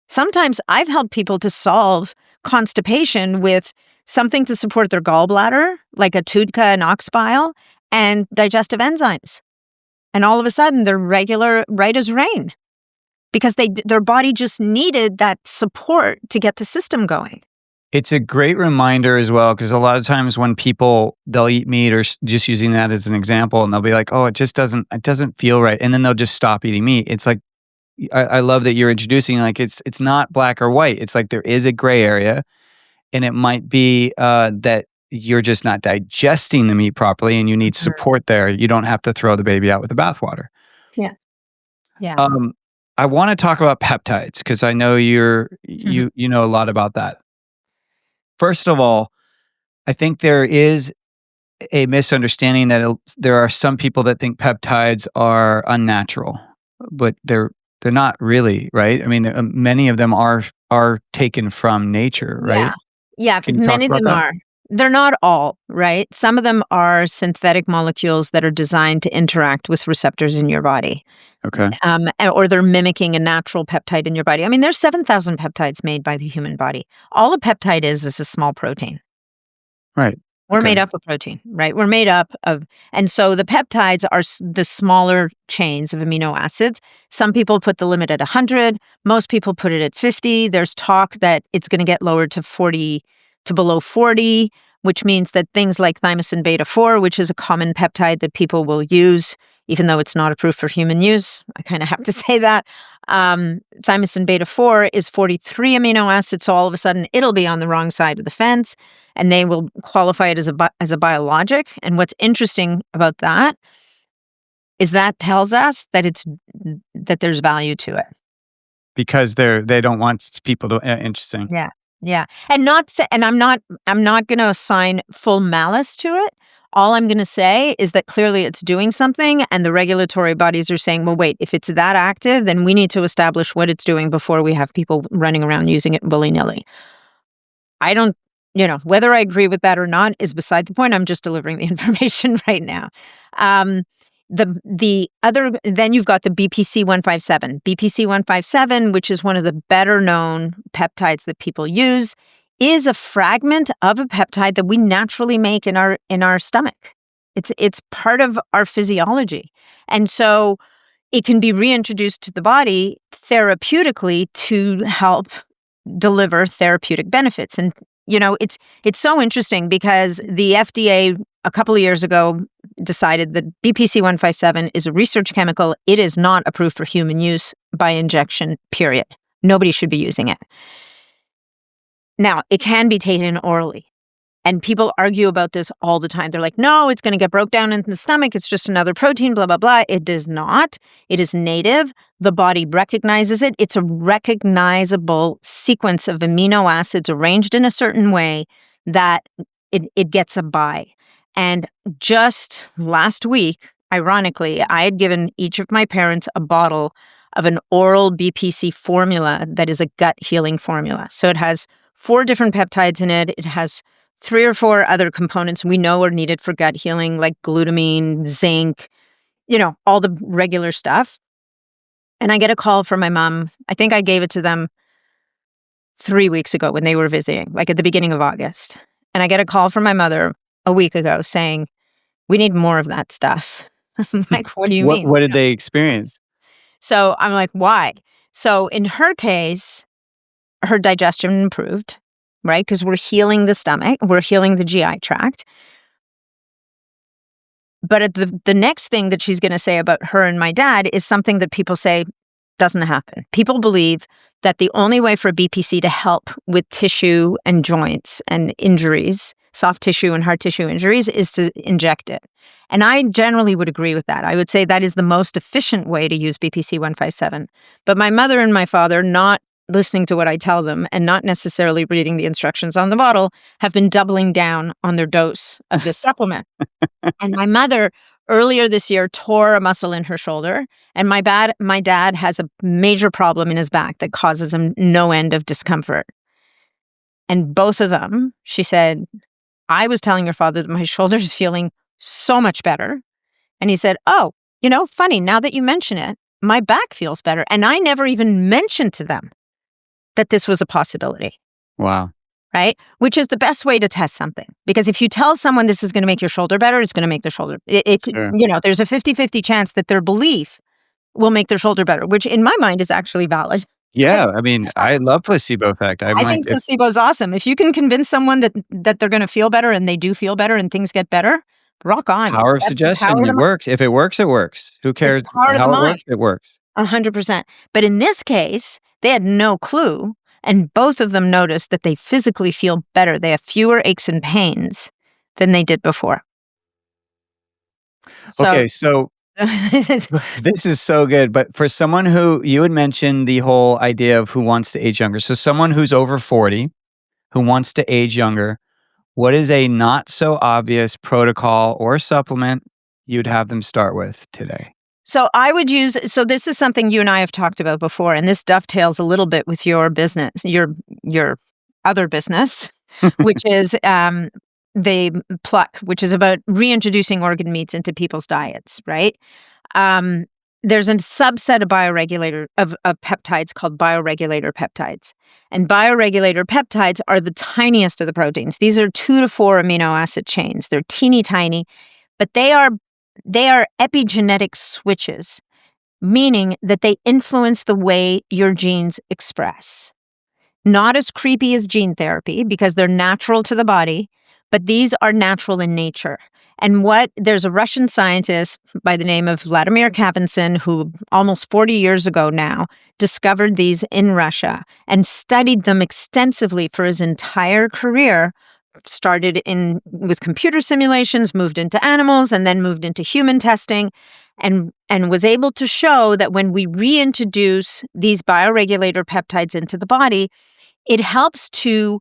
S2: Sometimes I've helped people to solve constipation with something to support their gallbladder, like a TUDCA and ox bile, and digestive enzymes. And all of a sudden, they're regular, right as rain, because their body just needed that support to get the system going.
S1: It's a great reminder as well, because a lot of times when they'll eat meat, or just using that as an example, and they'll be like, oh, it doesn't feel right. And then they'll just stop eating meat. It's like, I love that you're introducing, like, it's not black or white. It's like there is a gray area, and it might be that you're just not digesting the meat properly and you need support there. You don't have to throw the baby out with the bathwater.
S2: Yeah. Yeah.
S1: I want to talk about peptides because I know you know a lot about that. First of all, I think there is a misunderstanding that there are some people that think peptides are unnatural, but they're not really, right? I mean, many of them are taken from nature, right?
S2: Yeah,
S1: Can you
S2: many of
S1: talk
S2: them
S1: about that?
S2: are. They're not all, right? Some of them are synthetic molecules that are designed to interact with receptors in your body.
S1: Okay.
S2: Or they're mimicking a natural peptide in your body. I mean, there's 7,000 peptides made by the human body. All a peptide is a small protein.
S1: Right.
S2: We're made up of protein, right? We're made up of, and so the peptides are the smaller chains of amino acids. Some people put the limit at 100. Most people put it at 50. There's talk that it's going to get lowered to 40, to below 40, which means that things like thymosin beta-4, which is a common peptide that people will use, even though it's not approved for human use. I kind of have to say that. Thymosin beta-4 is 43 amino acids, so all of a sudden it'll be on the wrong side of the fence, and they will qualify it as a biologic. And what's interesting about that is that tells us that there's value to it.
S1: Because they don't want people to interesting.
S2: Yeah. Yeah. And I'm not going to assign full malice to it. All I'm going to say is that clearly it's doing something, and the regulatory bodies are saying, well, wait, if it's that active, then we need to establish what it's doing before we have people running around using it willy-nilly. I don't, whether I agree with that or not is beside the point. I'm just delivering the information right now. Then you've got the BPC 157. BPC 157, which is one of the better known peptides that people use, is a fragment of a peptide that we naturally make in our stomach. It's part of our physiology. And so it can be reintroduced to the body therapeutically to help deliver therapeutic benefits. And it's so interesting because the FDA a couple of years ago decided that BPC 157 is a research chemical. It is not approved for human use by injection, period. Nobody should be using it. Now, it can be taken orally. And people argue about this all the time. They're like, no, it's going to get broke down into the stomach. It's just another protein, blah, blah, blah. It does not. It is native. The body recognizes it. It's a recognizable sequence of amino acids arranged in a certain way that it gets a buy. And just last week, ironically, I had given each of my parents a bottle of an oral BPC formula that is a gut healing formula. So it has 4 different peptides in it. It has 3 or 4 other components we know are needed for gut healing, like glutamine, zinc, all the regular stuff. And I get a call from my mom. I think I gave it to them 3 weeks ago when they were visiting, like at the beginning of August. And I get a call from my mother a week ago saying, we need more of that stuff. I'm like, what do you mean?
S1: What did they experience?
S2: So I'm like, why? So in her case, her digestion improved, right? Because we're healing the stomach, we're healing the GI tract. But the next thing that she's going to say about her and my dad is something that people say doesn't happen. People believe that the only way for BPC to help with tissue and joints and injuries, soft tissue and hard tissue injuries, is to inject it. And I generally would agree with that. I would say that is the most efficient way to use BPC 157. But my mother and my father, not listening to what I tell them and not necessarily reading the instructions on the bottle, have been doubling down on their dose of this supplement. And my mother earlier this year tore a muscle in her shoulder, and my dad has a major problem in his back that causes him no end of discomfort. And both of them, she said, I was telling your father that my shoulder is feeling so much better. And he said, oh, funny, now that you mention it, my back feels better. And I never even mentioned to them that this was a possibility.
S1: Wow.
S2: Right? Which is the best way to test something. Because if you tell someone this is going to make your shoulder better, it's going to make their shoulder.
S1: Sure.
S2: There's a 50-50 chance that their belief will make their shoulder better, which in my mind is actually valid.
S1: Yeah. I mean, I love placebo effect.
S2: I think placebo is awesome. If you can convince someone that they're going to feel better and they do feel better and things get better, rock on.
S1: Power of suggestion. It works. If it works, it works. Who cares how it works? It works.
S2: 100%. But in this case, they had no clue. And both of them noticed that they physically feel better. They have fewer aches and pains than they did before.
S1: Okay, so this is so good. But for someone who, you had mentioned the whole idea of who wants to age younger. So someone who's over 40, who wants to age younger, what is a not so obvious protocol or supplement you'd have them start with today?
S2: So I would so this is something you and I have talked about before, and this dovetails a little bit with your business, your other business, which is the Pluck, which is about reintroducing organ meats into people's diets, right? There's a subset of bioregulator of peptides called Bio-Regulator peptides. And Bio-Regulator peptides are the tiniest of the proteins. These are 2 to 4 amino acid chains. They're teeny tiny, but they are epigenetic switches, meaning that they influence the way your genes express. Not as creepy as gene therapy because they're natural to the body, but these are natural in nature. And there's a Russian scientist by the name of Vladimir Kavinsin who almost 40 years ago now discovered these in Russia and studied them extensively for his entire career. Started with computer simulations, moved into animals, and then moved into human testing, and was able to show that when we reintroduce these bioregulator peptides into the body, it helps to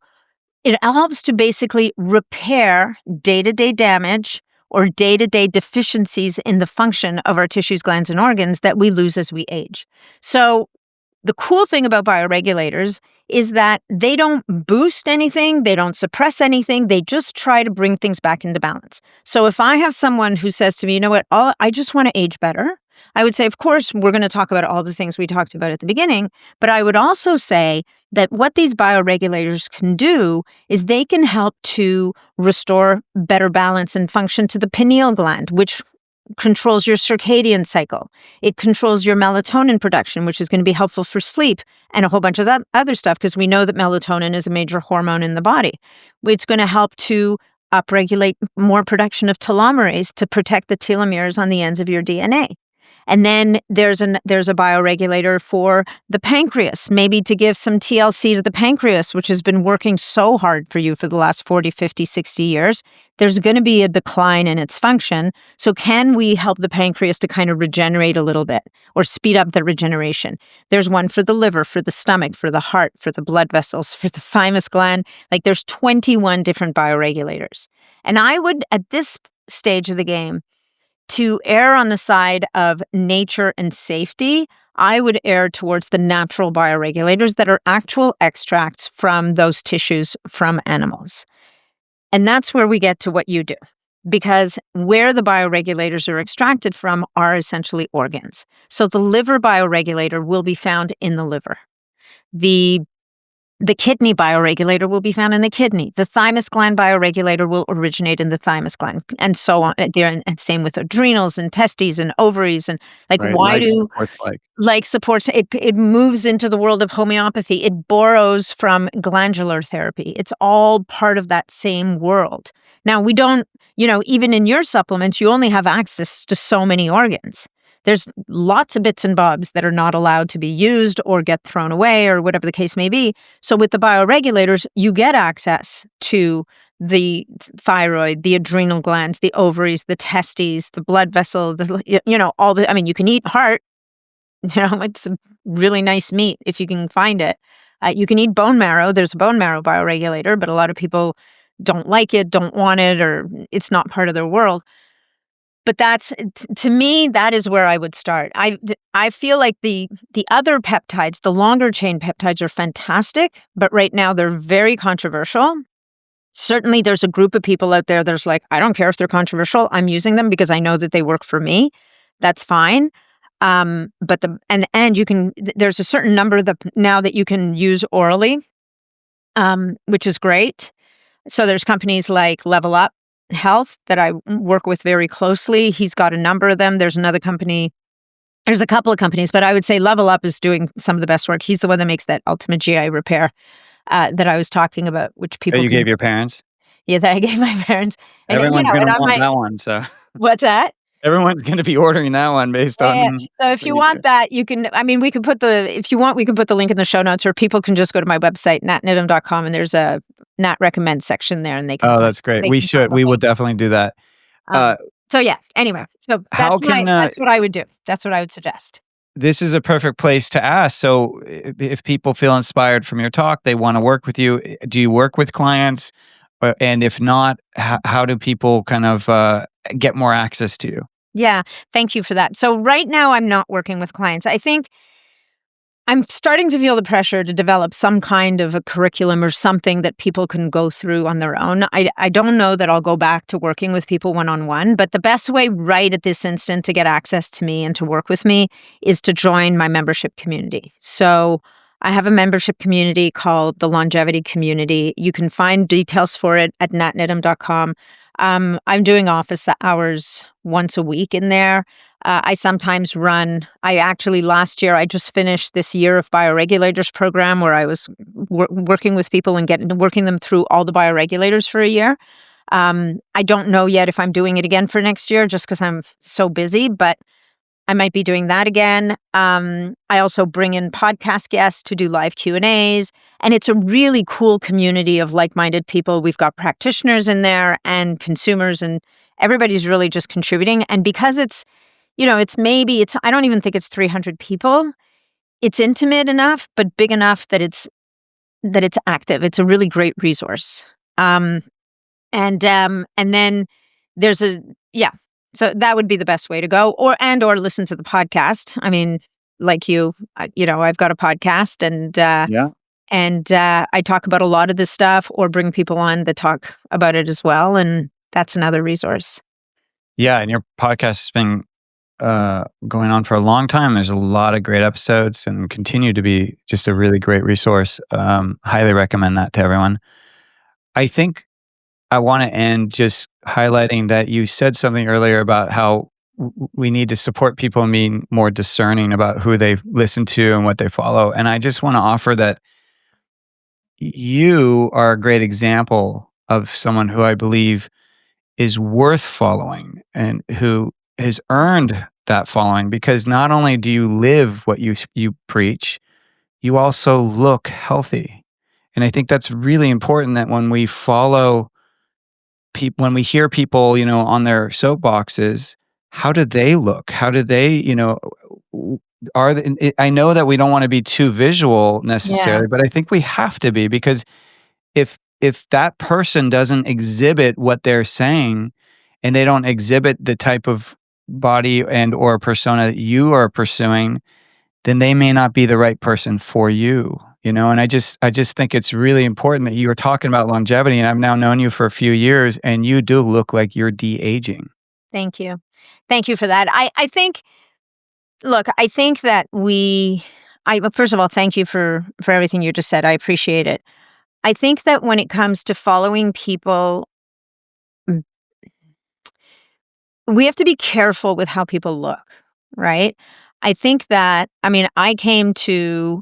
S2: basically repair day-to-day damage or day-to-day deficiencies in the function of our tissues, glands, and organs that we lose as we age. So the cool thing about bioregulators is that they don't boost anything, they don't suppress anything, they just try to bring things back into balance. So if I have someone who says to me, you know what, I just want to age better, I would say, of course, we're going to talk about all the things we talked about at the beginning, but I would also say that what these bioregulators can do is they can help to restore better balance and function to the pineal gland, which controls your circadian cycle. It controls your melatonin production, which is going to be helpful for sleep and a whole bunch of other stuff because we know that melatonin is a major hormone in the body. It's going to help to upregulate more production of telomerase to protect the telomeres on the ends of your DNA. And then there's a bioregulator for the pancreas, maybe to give some TLC to the pancreas, which has been working so hard for you for the last 40, 50, 60 years. There's going to be a decline in its function. So can we help the pancreas to kind of regenerate a little bit or speed up the regeneration? There's one for the liver, for the stomach, for the heart, for the blood vessels, for the thymus gland. Like there's 21 different bioregulators. And I would, at this stage of the game, to err on the side of nature and safety, I would err towards the natural bioregulators that are actual extracts from those tissues from animals. And that's where we get to what you do. Because where the bioregulators are extracted from are essentially organs. So the liver bioregulator will be found in the liver. The kidney bioregulator will be found in the kidney. The thymus gland bioregulator will originate in the thymus gland, and so on. And same with adrenals and testes and ovaries. And
S1: Right.
S2: why do
S1: Supports
S2: supports it moves into the world of homeopathy. It borrows from glandular therapy. It's all part of that same world. Now, we don't, even in your supplements, you only have access to so many organs. There's lots of bits and bobs that are not allowed to be used or get thrown away or whatever the case may be. So with the bioregulators, you get access to the thyroid, the adrenal glands, the ovaries, the testes, the blood vessel, you can eat heart. It's a really nice meat if you can find it. You can eat bone marrow. There's a bone marrow bioregulator, but a lot of people don't like it, don't want it, or it's not part of their world. But to me, that is where I would start. I feel like the other peptides, the longer chain peptides, are fantastic, but right now they're very controversial. Certainly, there's a group of people out there that's like, I don't care if they're controversial. I'm using them because I know that they work for me. That's fine. But you can. There's a certain number now that you can use orally, which is great. So there's companies like Level Up Health that I work with very closely. He's got a number of them. There's another company. There's a couple of companies, but I would say Level Up is doing some of the best work. He's the one that makes that ultimate GI repair that I was talking about, which people
S1: that you gave your parents.
S2: Yeah, that I gave my parents. And
S1: everyone's going to want that one. So
S2: what's that?
S1: Everyone's going to be ordering that one based on.
S2: So if you want that, you can. I mean, we can put if you want, we can put the link in the show notes, or people can just go to my website, natneedham.com, and there's a Nat Recommend section there, and they can.
S1: Oh, that's great. We will definitely do that.
S2: So yeah. Anyway, so that's what I would do. That's what I would suggest.
S1: This is a perfect place to ask. So if people feel inspired from your talk, they want to work with you. Do you work with clients? And if not, how do people kind of get more access to you?
S2: Yeah, thank you for that. So right now I'm not working with clients. I think I'm starting to feel the pressure to develop some kind of a curriculum or something that people can go through on their own. I don't know that I'll go back to working with people one-on-one, but the best way right at this instant to get access to me and to work with me is to join my membership community. So I have a membership community called the Longevity Community. You can find details for it at natneedham.com. I'm doing office hours once a week in there. I sometimes last year, I just finished this year of Bioregulators program where I was working with people and working them through all the bioregulators for a year. I don't know yet if I'm doing it again for next year just because I'm so busy, but I might be doing that again. I also bring in podcast guests to do live Q&As, and it's a really cool community of like-minded people. We've got practitioners in there and consumers, and everybody's really just contributing. And because I don't even think it's 300 people. It's intimate enough, but big enough that it's active. It's a really great resource. And then there's So that would be the best way to go, or listen to the podcast. I mean, like I've got a podcast, and I talk about a lot of this stuff, or bring people on that talk about it as well, and that's another resource.
S1: Yeah, and your podcast has been going on for a long time. There's a lot of great episodes, and continue to be just a really great resource. Highly recommend that to everyone. I think I want to end just highlighting that you said something earlier about how we need to support people and be more discerning about who they listen to and what they follow. And I just want to offer that you are a great example of someone who I believe is worth following and who has earned that following, because not only do you live what you preach, you also look healthy. And I think that's really important, that when we follow when we hear people, on their soapboxes, how do they look? How do they, I know that we don't want to be too visual necessarily, but I think we have to be, because if that person doesn't exhibit what they're saying, and they don't exhibit the type of body and or persona that you are pursuing, then they may not be the right person for you. And I just think it's really important that you were talking about longevity, and I've now known you for a few years, and you do look like you're de-aging.
S2: Thank you. Thank you for that. I think, look, I think that first of all, thank you for everything you just said. I appreciate it. I think that when it comes to following people, mm, we have to be careful with how people look, right? I think that, I mean, I came to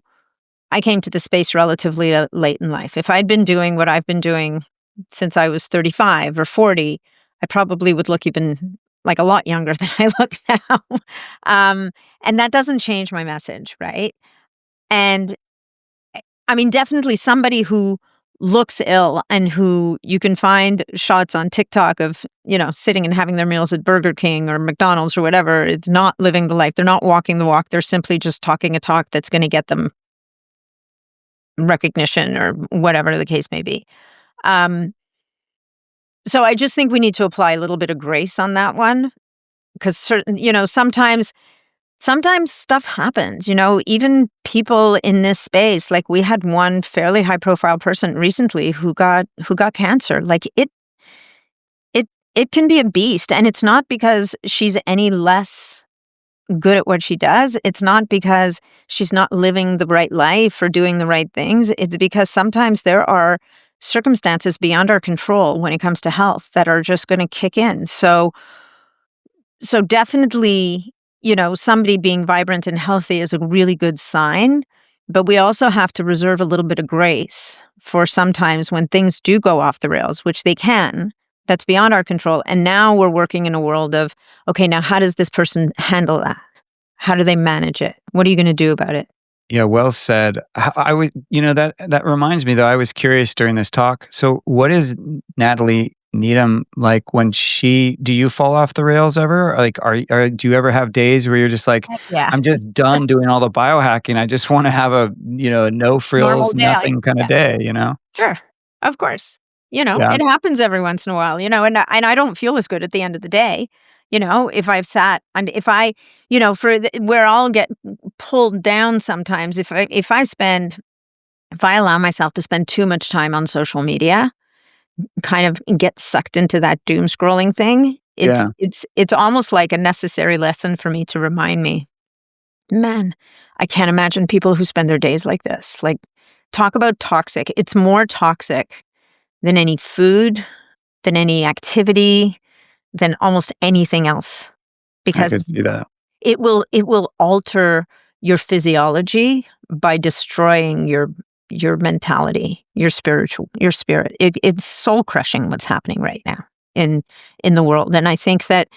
S2: the space relatively late in life. If I'd been doing what I've been doing since I was 35 or 40, I probably would look even like a lot younger than I look now. And that doesn't change my message, right? And I mean, definitely somebody who looks ill and who you can find shots on TikTok of, sitting and having their meals at Burger King or McDonald's or whatever. It's not living the life. They're not walking the walk. They're simply just talking a talk that's going to get them recognition or whatever the case may be. So I just think we need to apply a little bit of grace on that one, because sometimes stuff happens. Even people in this space, like we had one fairly high profile person recently who got cancer. Like it can be a beast, and it's not because she's any less good at what she does. It's not because she's not living the right life or doing the right things. It's because sometimes there are circumstances beyond our control when it comes to health that are just going to kick in. So definitely, somebody being vibrant and healthy is a really good sign, but we also have to reserve a little bit of grace for sometimes when things do go off the rails, which they can. That's beyond our control. And now we're working in a world of, okay, now how does this person handle that? How do they manage it? What are you going to do about it?
S1: Yeah, well said. I was, that reminds me though, I was curious during this talk. So what is Nathalie Needham like when do you fall off the rails ever? Like, do you ever have days where you're just like,
S2: Yeah.
S1: I'm just done doing all the biohacking. I just want to have a, no frills, nothing kind of day,
S2: Sure. Of course.
S1: Yeah.
S2: It happens every once in a while, and I don't feel as good at the end of the day, if I've sat and if I, where I'll get pulled down sometimes if I allow myself to spend too much time on social media, kind of get sucked into that doom scrolling thing. It's almost like a necessary lesson for me to remind me, man, I can't imagine people who spend their days like this. Like, talk about toxic. It's more toxic than any food, than any activity, than almost anything else. Because
S1: I could see that.
S2: It will alter your physiology by destroying your mentality, your spirit. It's soul crushing what's happening right now in the world. And I think that,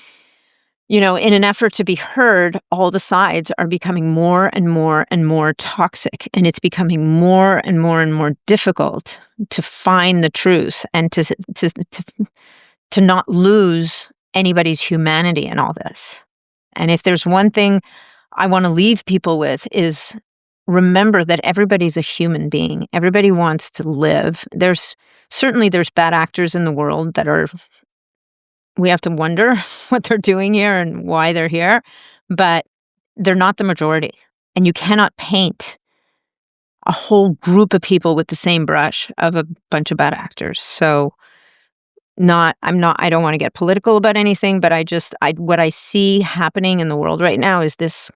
S2: in an effort to be heard, all the sides are becoming more and more and more toxic, and it's becoming more and more and more difficult to find the truth and to not lose anybody's humanity in all this. And if there's one thing I want to leave people with is remember that everybody's a human being. Everybody wants to live. There's bad actors in the world we have to wonder what they're doing here and why they're here, but they're not the majority. And you cannot paint a whole group of people with the same brush of a bunch of bad actors. So I don't want to get political about anything, but what I see happening in the world right now is this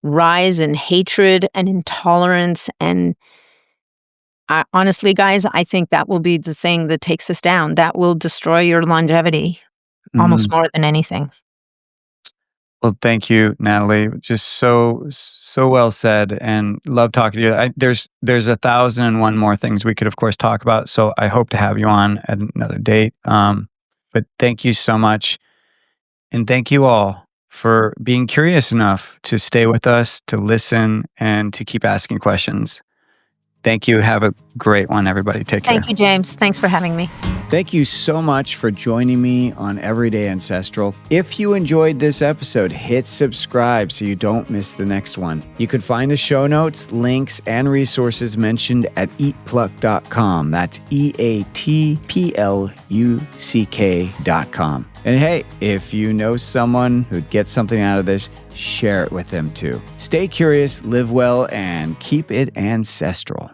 S2: rise in hatred and intolerance. And honestly, guys, I think that will be the thing that takes us down. That will destroy your longevity almost more than anything.
S1: Well, thank you, Nathalie. Just so well said, and love talking to you. There's 1,001 more things we could, of course, talk about. So I hope to have you on at another date. But thank you so much, and thank you all for being curious enough to stay with us, to listen, and to keep asking questions. Thank you. Have a great one, everybody. Take care.
S2: Thank you, James. Thanks for having me.
S1: Thank you so much for joining me on Everyday Ancestral. If you enjoyed this episode, hit subscribe so you don't miss the next one. You can find the show notes, links, and resources mentioned at eatpluck.com. That's EATPLUCK.com. And hey, if you know someone who'd get something out of this, share it with them too. Stay curious, live well, and keep it ancestral.